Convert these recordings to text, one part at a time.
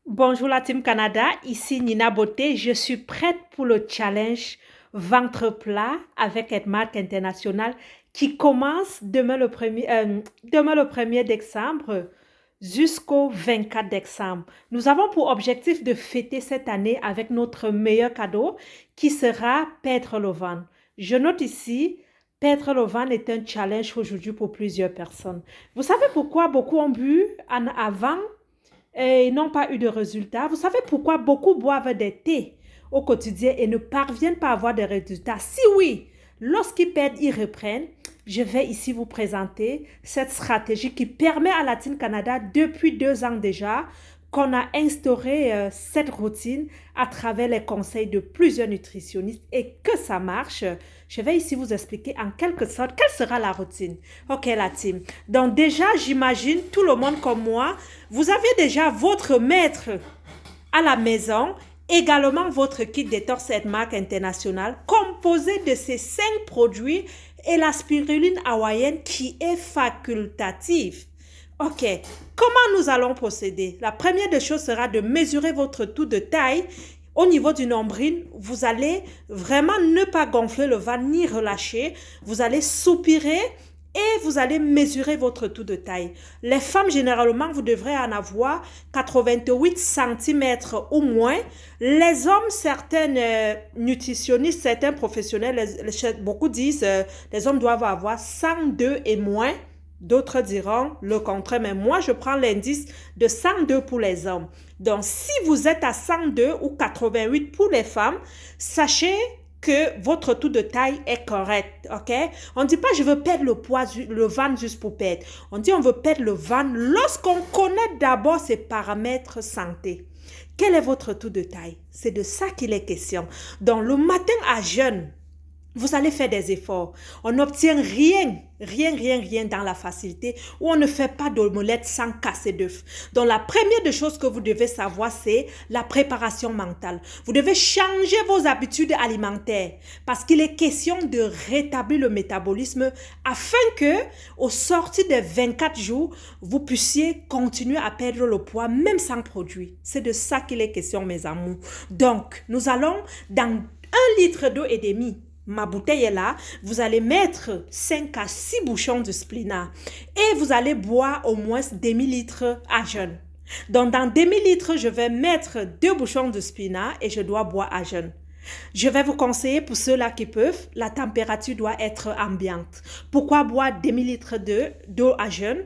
Bonjour la Team Canada, ici Nina Beauté. Je suis prête pour le challenge ventre plat avec Edmark International qui commence demain le 1er décembre jusqu'au 24 décembre. Nous avons pour objectif de fêter cette année avec notre meilleur cadeau qui sera perdre le ventre. Je note ici, perdre le ventre est un challenge aujourd'hui pour plusieurs personnes. Vous savez pourquoi beaucoup ont bu avant et n'ont pas eu de résultats? Vous savez pourquoi beaucoup boivent des thés au quotidien et ne parviennent pas à avoir des résultats? Si oui, lorsqu'ils perdent, ils reprennent. Je vais ici vous présenter cette stratégie qui permet à Latine Canada depuis 2 ans déjà qu'on a instauré cette routine à travers les conseils de plusieurs nutritionnistes et que ça marche. Je vais ici vous expliquer en quelque sorte quelle sera la routine. Ok la team. Donc déjà, j'imagine tout le monde comme moi, vous avez déjà votre maître à la maison, également votre kit détox Edmark International composé de ces 5 produits et la spiruline hawaïenne qui est facultative. Ok, comment nous allons procéder? La première des choses sera de mesurer votre tour de taille. Au niveau du nombril, vous allez vraiment ne pas gonfler le ventre ni relâcher. Vous allez soupirer et vous allez mesurer votre tour de taille. Les femmes, généralement, vous devrez en avoir 88 cm ou moins. Les hommes, certains nutritionnistes, certains professionnels, beaucoup disent les hommes doivent avoir 102 et moins. D'autres diront le contraire, mais moi, je prends l'indice de 102 pour les hommes. Donc, si vous êtes à 102 ou 88 pour les femmes, sachez que votre tour de taille est correct, ok? On ne dit pas je veux perdre le poids, le ventre juste pour perdre. On dit on veut perdre le ventre lorsqu'on connaît d'abord ses paramètres santé. Quel est votre tour de taille? C'est de ça qu'il est question. Donc, le matin à jeûne, vous allez faire des efforts. On n'obtient rien dans la facilité ou on ne fait pas d'omelette sans casser d'œufs. Donc, la première des choses que vous devez savoir, c'est la préparation mentale. Vous devez changer vos habitudes alimentaires parce qu'il est question de rétablir le métabolisme afin que, au sortir des 24 jours, vous puissiez continuer à perdre le poids même sans produit. C'est de ça qu'il est question, mes amours. Donc, nous allons dans 1,5 litre d'eau et demi. Ma bouteille est là, vous allez mettre 5 à 6 bouchons de splina et vous allez boire au moins demi-litre à jeûne. Donc, dans demi-litre, je vais mettre 2 bouchons de splina et je dois boire à jeûne. Je vais vous conseiller pour ceux-là qui peuvent, la température doit être ambiante. Pourquoi boire demi-litre d'eau à jeûne?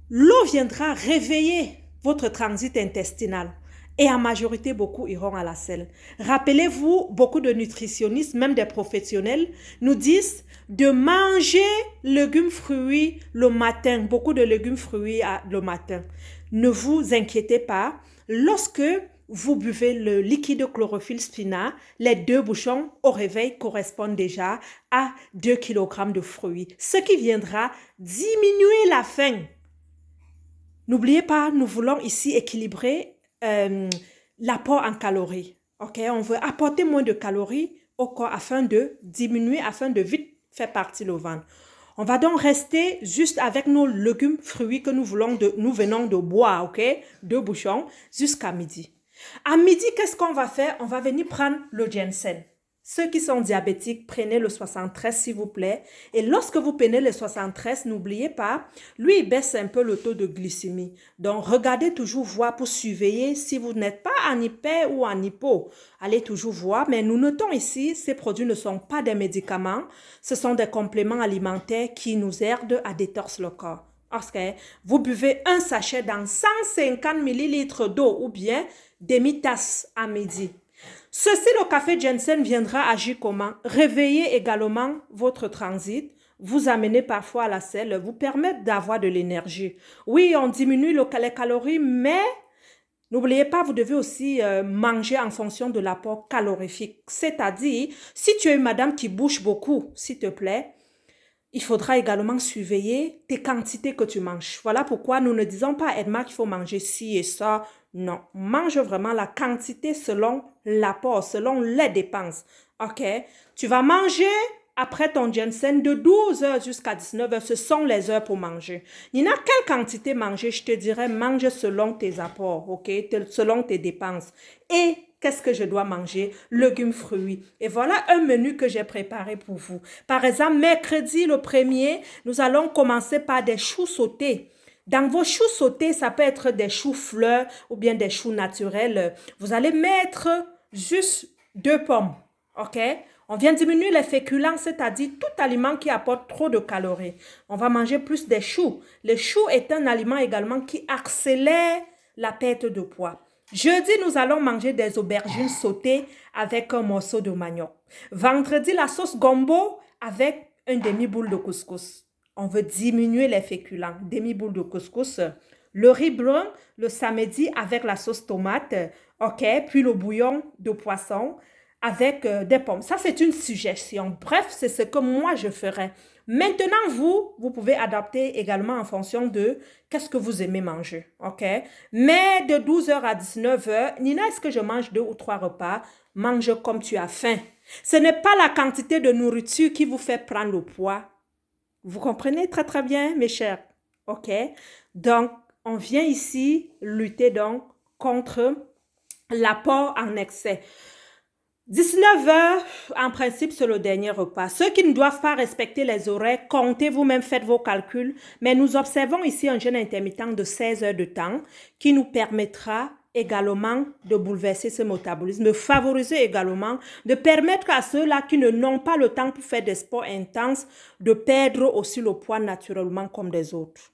L'eau viendra réveiller votre transit intestinal. Et en majorité, beaucoup iront à la selle. Rappelez-vous, beaucoup de nutritionnistes, même des professionnels, nous disent de manger légumes fruits le matin. Beaucoup de légumes fruits le matin. Ne vous inquiétez pas. Lorsque vous buvez le liquide chlorophylle spina, les 2 bouchons au réveil correspondent déjà à 2 kg de fruits. Ce qui viendra diminuer la faim. N'oubliez pas, nous voulons ici équilibrer l'apport en calories. Ok, on veut apporter moins de calories au corps afin de diminuer, afin de vite faire partir le ventre. On va donc rester juste avec nos légumes fruits que nous venons de boire, ok, 2 bouchons jusqu'à midi. À midi, qu'est-ce qu'on va faire? On va venir prendre le ginseng. Ceux qui sont diabétiques, prenez le 73 s'il vous plaît. Et lorsque vous prenez le 73, n'oubliez pas, lui, il baisse un peu le taux de glycémie. Donc, regardez toujours voir pour surveiller si vous n'êtes pas en hyper ou en hypo. Allez toujours voir. Mais nous notons ici, ces produits ne sont pas des médicaments. Ce sont des compléments alimentaires qui nous aident à détorser le corps. Parce que vous buvez un sachet dans 150 ml d'eau ou bien demi-tasse à midi. Ceci, le café ginseng viendra agir comment? Réveiller également votre transit, vous amener parfois à la selle, vous permettre d'avoir de l'énergie. Oui, on diminue les calories, mais n'oubliez pas, vous devez aussi manger en fonction de l'apport calorifique. C'est-à-dire, si tu es une madame qui bouge beaucoup, s'il te plaît, il faudra également surveiller tes quantités que tu manges. Voilà pourquoi nous ne disons pas à Edmark qu'il faut manger ci et ça. Non, mange vraiment la quantité selon l'apport, selon les dépenses. Ok, tu vas manger après ton ginseng, de 12 heures jusqu'à 19 heures, ce sont les heures pour manger. Nina, quelle quantité manger? Je te dirais, mange selon tes apports, ok? Selon tes dépenses. Et qu'est-ce que je dois manger? Légumes, fruits. Et voilà un menu que j'ai préparé pour vous. Par exemple, mercredi le 1er, nous allons commencer par des choux sautés. Dans vos choux sautés, ça peut être des choux fleurs ou bien des choux naturels. Vous allez mettre juste 2 pommes, ok? On vient diminuer les féculents, c'est-à-dire tout aliment qui apporte trop de calories. On va manger plus des choux. Le chou est un aliment également qui accélère la perte de poids. Jeudi, nous allons manger des aubergines sautées avec un morceau de manioc. Vendredi, la sauce gombo avec un demi-boule de couscous. On veut diminuer les féculents. Demi-boule de couscous. Le riz brun le samedi avec la sauce tomate. OK. Puis le bouillon de poisson avec des pommes. Ça, c'est une suggestion. Bref, c'est ce que moi, je ferais. Maintenant, vous pouvez adapter également en fonction de qu'est-ce que vous aimez manger. OK? Mais de 12 heures à 19 heures, Nina, est-ce que je mange 2 ou 3 repas? Mange comme tu as faim. Ce n'est pas la quantité de nourriture qui vous fait prendre le poids. Vous comprenez très, très bien, mes chers? OK? Donc, on vient ici lutter donc contre l'apport en excès. 19 heures, en principe, c'est le dernier repas. Ceux qui ne doivent pas respecter les horaires, comptez vous-même, faites vos calculs. Mais nous observons ici un jeûne intermittent de 16 heures de temps qui nous permettra également de bouleverser ce métabolisme, de favoriser également, de permettre à ceux-là qui n'ont pas le temps pour faire des sports intenses, de perdre aussi le poids naturellement comme des autres.